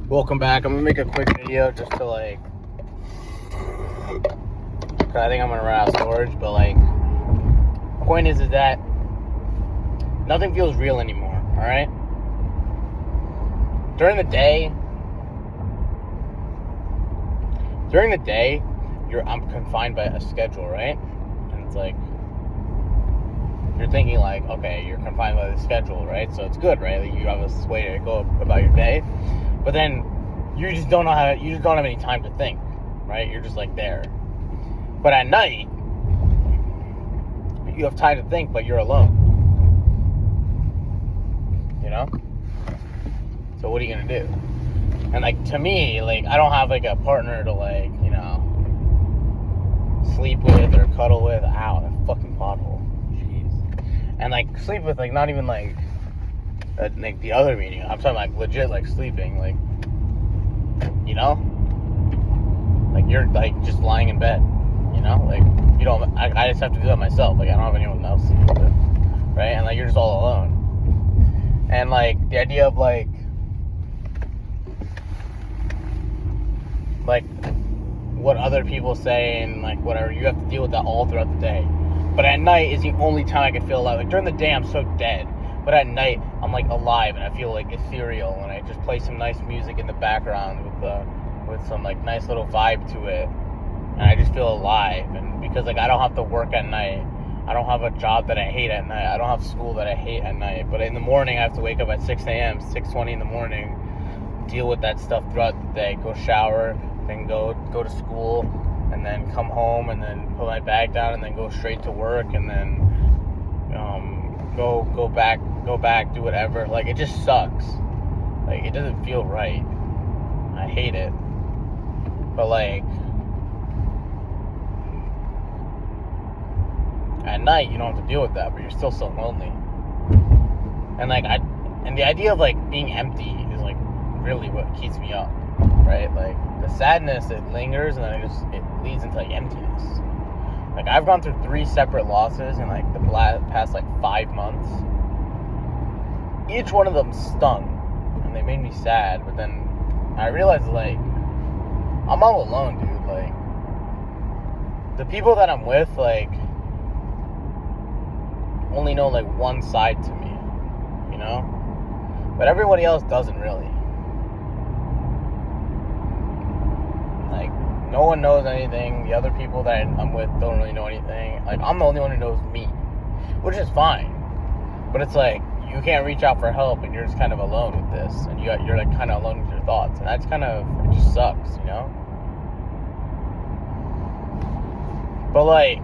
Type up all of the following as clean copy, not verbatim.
Welcome back. I'm gonna make a quick video just to like, cause I think I'm gonna run out of storage. But like, point is that nothing feels real anymore. All right. During the day, I'm confined by a schedule, right? And it's like you're thinking like, okay, you're confined by the schedule, right? So it's good, right? Like you have this way to go about your day. But then you just don't have any time to think, right? You're just like there. But at night, you have time to think, but you're alone. You know? So what are you gonna do? And like to me, like I don't have like a partner to like, you know, sleep with or cuddle with. Ow, that fucking pothole. Jeez. And like sleep with like not even like the other meaning. I'm talking like legit like sleeping, like, you know, like you're like just lying in bed, you know, like you don't. I just have to do that myself. Like I don't have anyone else to do it, right? And like you're just all alone. And like the idea of like what other people say and like whatever, you have to deal with that all throughout the day. But at night is the only time I can feel alive. Like during the day I'm so dead. But at night, I'm like alive and I feel like ethereal, and I just play some nice music in the background with some like nice little vibe to it, and I just feel alive. And because like I don't have to work at night, I don't have a job that I hate at night, I don't have school that I hate at night. But in the morning, I have to wake up at 6 a.m., 6:20 in the morning, deal with that stuff throughout the day, go shower, then go to school, and then come home, and then put my bag down, and then go straight to work, and then go back, do whatever. Like it just sucks. Like it doesn't feel right. I hate it. But like at night you don't have to deal with that, but you're still so lonely. And like the idea of like being empty is like really what keeps me up, right? Like the sadness, it lingers, and then it leads into like emptiness. Like I've gone through 3 separate losses in like the past like 5 months. Each one of them stung, and they made me sad. But then I realized like I'm all alone, dude. Like the people that I'm with, like only know like one side to me, you know. But everybody else doesn't really. Like no one knows anything. The other people that I'm with don't really know anything. Like I'm the only one who knows me, which is fine. But it's like you can't reach out for help, and you're just kind of alone with this, and you're like kind of alone with your thoughts, and that's kind of, it just sucks, you know. But like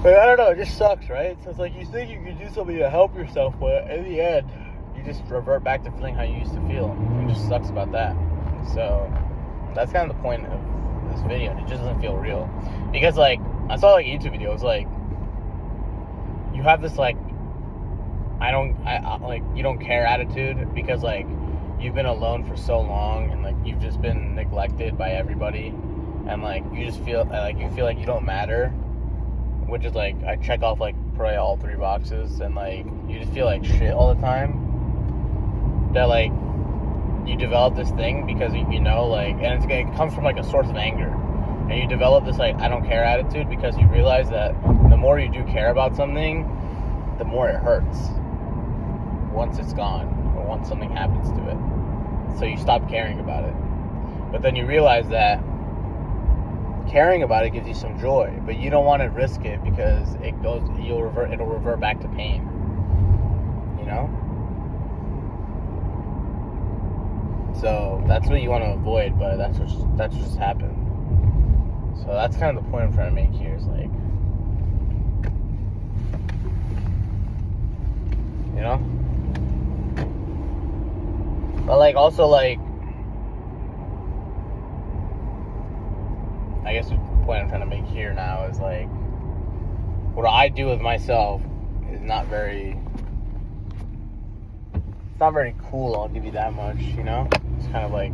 I don't know, it just sucks, right? So it's like you think you can do something to help yourself, but in the end you just revert back to feeling how you used to feel. It just sucks about that. So that's kind of the point of this video. It just doesn't feel real, because like I saw like a YouTube video. It's like you have this like I like you don't care attitude, because like you've been alone for so long, and like you've just been neglected by everybody, and like you just feel like you don't matter, which is like I check off like probably all 3 boxes, and like you just feel like shit all the time. That like you develop this thing because you know, like, and it comes from like a source of anger. And you develop this like I don't care attitude because you realize that the more you do care about something, the more it hurts once it's gone, or once something happens to it. So you stop caring about it. But then you realize that caring about it gives you some joy, but you don't want to risk it because it'll revert back to pain. You know? So that's what you want to avoid, but that's what just happened. So that's kind of the point I'm trying to make here, is like, you know? But like also like, I guess the point I'm trying to make here now is like, what I do with myself is not very cool, I'll give you that much, you know? It's kind of like,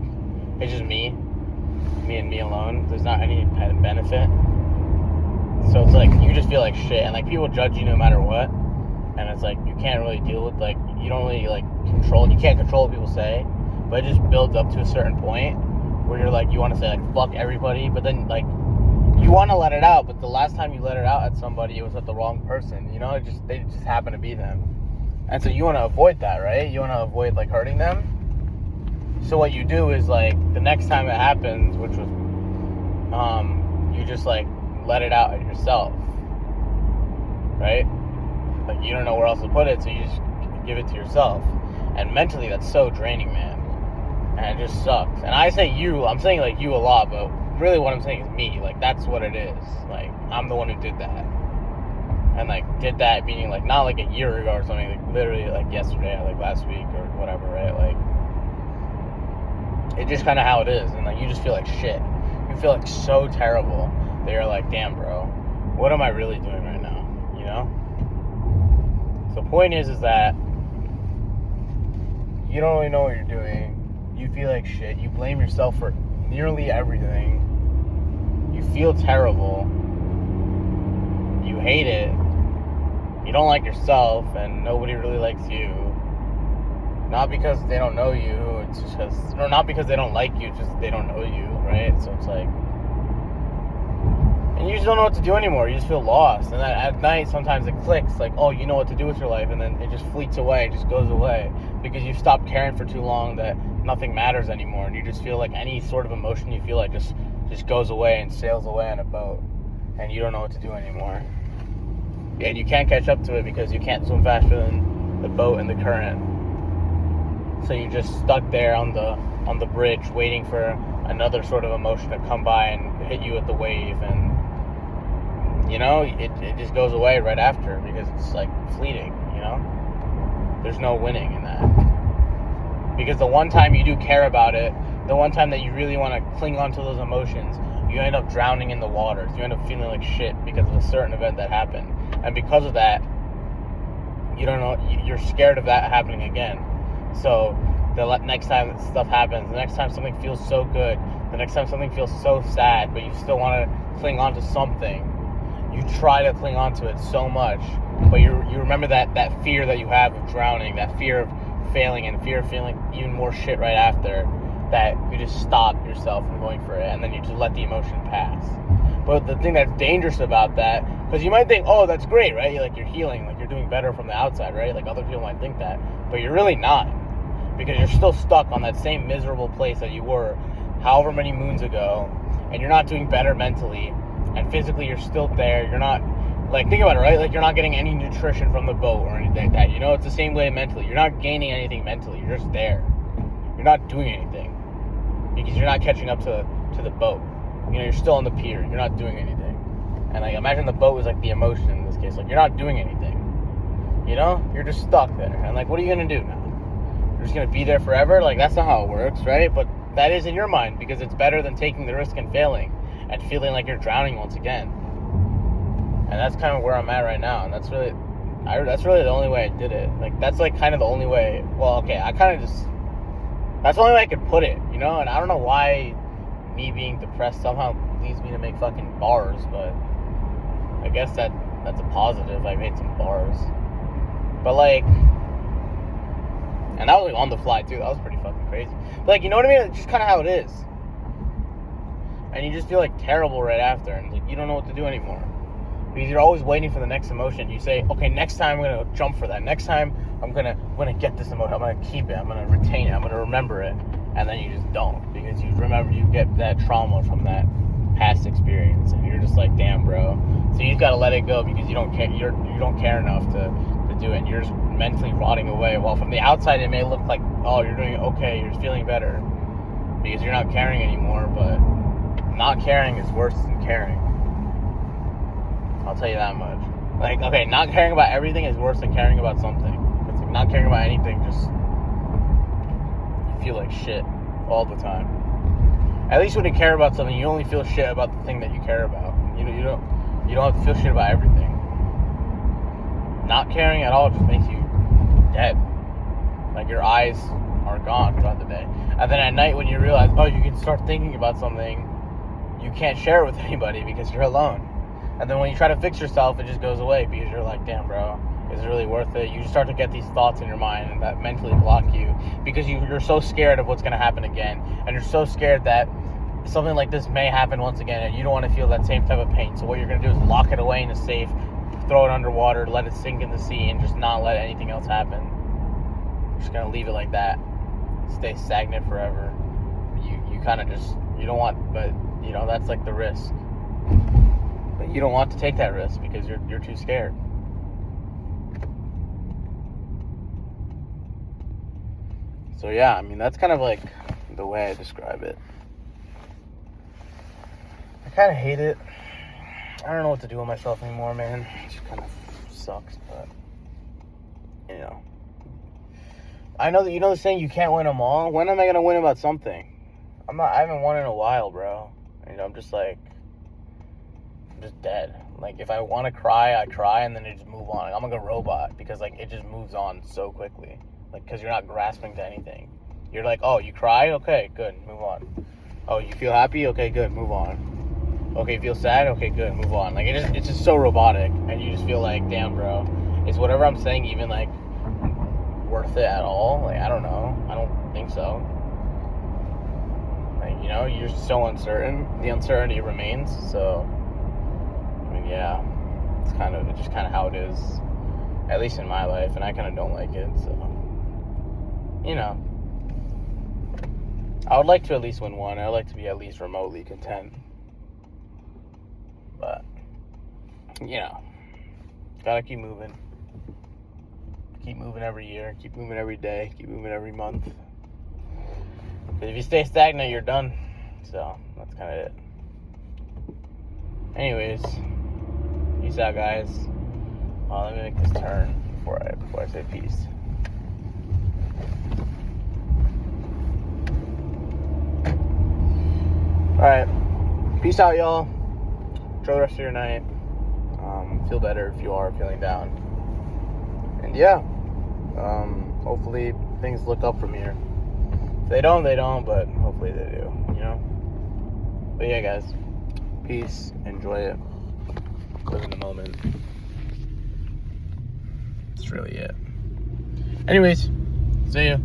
it's just me and me alone. There's not any benefit. So it's like, you just feel like shit, and like people judge you no matter what. and it's like you can't really deal with, like, you don't really like you can't control what people say, but it just builds up to a certain point where you're like, you want to say like fuck everybody, but then like you want to let it out, but the last time you let it out at somebody, it was at the wrong person, you know, they just happen to be them. And so you want to avoid that, right? You want to avoid like hurting them. So what you do is like the next time it happens, which was you just like let it out at yourself, right? Like you don't know where else to put it, so you just give it to yourself. And mentally that's so draining, man. And it just sucks. And I say I'm saying like you a lot, but really what I'm saying is me. Like that's what it is. Like I'm the one who did that. And like did that meaning like not like a year ago or something, like literally like yesterday or like last week or whatever, right? Like it's just kind of how it is. And like you just feel like shit. You feel like so terrible that you're like, damn bro, what am I really doing right now? You know? So the point is that you don't really know what you're doing. You feel like shit. You blame yourself for nearly everything. You feel terrible. You hate it. You don't like yourself, and nobody really likes you. Not because they don't know you, it's just because, or not because they don't like you, just they don't know you, right? So it's like, and you just don't know what to do anymore. You just feel lost. And then at night, sometimes it clicks, like, oh, you know what to do with your life, and then it just fleets away, it just goes away, because you've stopped caring for too long that nothing matters anymore, and you just feel like any sort of emotion you feel like just goes away and sails away on a boat, and you don't know what to do anymore. And you can't catch up to it because you can't swim faster than the boat and the current. So you're just stuck there on the bridge waiting for another sort of emotion to come by and hit you with the wave, and you know, it just goes away right after because it's like fleeting, you know? There's no winning in that. Because the one time you do care about it, the one time that you really want to cling on to those emotions, you end up drowning in the waters. You end up feeling like shit because of a certain event that happened. And because of that, you don't know, you're scared of that happening again. So the next time that stuff happens, the next time something feels so good, the next time something feels so sad, but you still want to cling on to something, you try to cling on to it so much, but you remember that fear that you have of drowning, that fear of failing, and fear of feeling even more shit right after, that you just stop yourself from going for it, and then you just let the emotion pass. But the thing that's dangerous about that, because you might think, oh, that's great, right? You're healing, like you're doing better from the outside, right? Like other people might think that, but you're really not, because you're still stuck on that same miserable place that you were however many moons ago, and you're not doing better mentally, and physically you're still there. You're not, like, think about it, right? Like you're not getting any nutrition from the boat or anything like that, you know? It's the same way mentally. You're not gaining anything mentally. You're just there. You're not doing anything because you're not catching up to the boat. You know, you're still on the pier. You're not doing anything. And like, imagine the boat was like the emotion in this case. Like, you're not doing anything. You know? You're just stuck there. And like, what are you going to do now? You're just going to be there forever? Like, that's not how it works, right? But that is in your mind, because it's better than taking the risk and failing and feeling like you're drowning once again. And that's kind of where I'm at right now. And that's really the only way I did it. Like, that's like kind of the only way. Well, okay, that's the only way I could put it, you know? And I don't know why me being depressed somehow leads me to make fucking bars, but I guess that's a positive. I made some bars. But like, and that was like on the fly too. That was pretty fucking crazy. But like, you know what I mean? It's just kind of how it is. And you just feel like terrible right after, and like, you don't know what to do anymore. Because you're always waiting for the next emotion. You say, okay, next time I'm going to jump for that. Next time I'm going to get this emotion. I'm going to keep it. I'm going to retain it. I'm going to remember it. And then you just don't, because you get that trauma from that past experience, and you're just like, damn, bro. So you got to let it go because you don't care. You don't care enough to do it. And you're just mentally rotting away. While from the outside, it may look like, oh, you're doing okay. You're feeling better because you're not caring anymore. But not caring is worse than caring. I'll tell you that much. Like, okay, not caring about everything is worse than caring about something. It's like not caring about anything, just you feel like shit all the time. At least when you care about something, you only feel shit about the thing that you care about. You don't have to feel shit about everything. Not caring at all just makes you dead. Like your eyes are gone throughout the day. And then at night when you realize, oh, you can start thinking about something, you can't share it with anybody because you're alone. And then when you try to fix yourself, it just goes away because you're like, damn, bro, Is it really worth it? You start to get these thoughts in your mind that mentally block you because you're so scared of what's going to happen again. And you're so scared that something like this may happen once again and you don't want to feel that same type of pain. So what you're going to do is lock it away in a safe, throw it underwater, let it sink in the sea, and just not let anything else happen. You're just going to leave it like that. Stay stagnant forever. You kind of just, you don't want, but you know, that's like the risk. But you don't want to take that risk because you're too scared. So yeah, I mean, that's kind of like the way I describe it. I kind of hate it. I don't know what to do with myself anymore, man. It just kind of sucks, but you know. I know that, you know the saying, you can't win them all. When am I gonna win about something? I haven't won in a while, bro. You know, I'm just dead. Like, if I want to cry, I cry, and then I just move on. I'm like a robot because, like, it just moves on so quickly. Like, because you're not grasping to anything. You're like, oh, you cry? Okay, good, move on. Oh, you feel happy? Okay, good, move on. Okay, you feel sad? Okay, good, move on. Like, it's just so robotic, and you just feel like, damn, bro, is whatever I'm saying even, like, worth it at all? Like, I don't know. I don't think so. Like, you know, you're so uncertain. The uncertainty remains, so, I mean, yeah, it's just kind of how it is, at least in my life, and I kind of don't like it, so, you know, I would like to at least win one. I would like to be at least remotely content, but, you know, gotta keep moving every year, keep moving every day, keep moving every month, because if you stay stagnant, you're done. So that's kind of it. Anyways, peace out, guys. Let me make this turn before I say peace. Alright, peace out, y'all. Enjoy the rest of your night. Feel better if you are feeling down. And yeah, hopefully things look up from here. If they don't, but hopefully they do, you know? But yeah, guys, peace, enjoy it, live in the moment. That's really it. Anyways, see ya.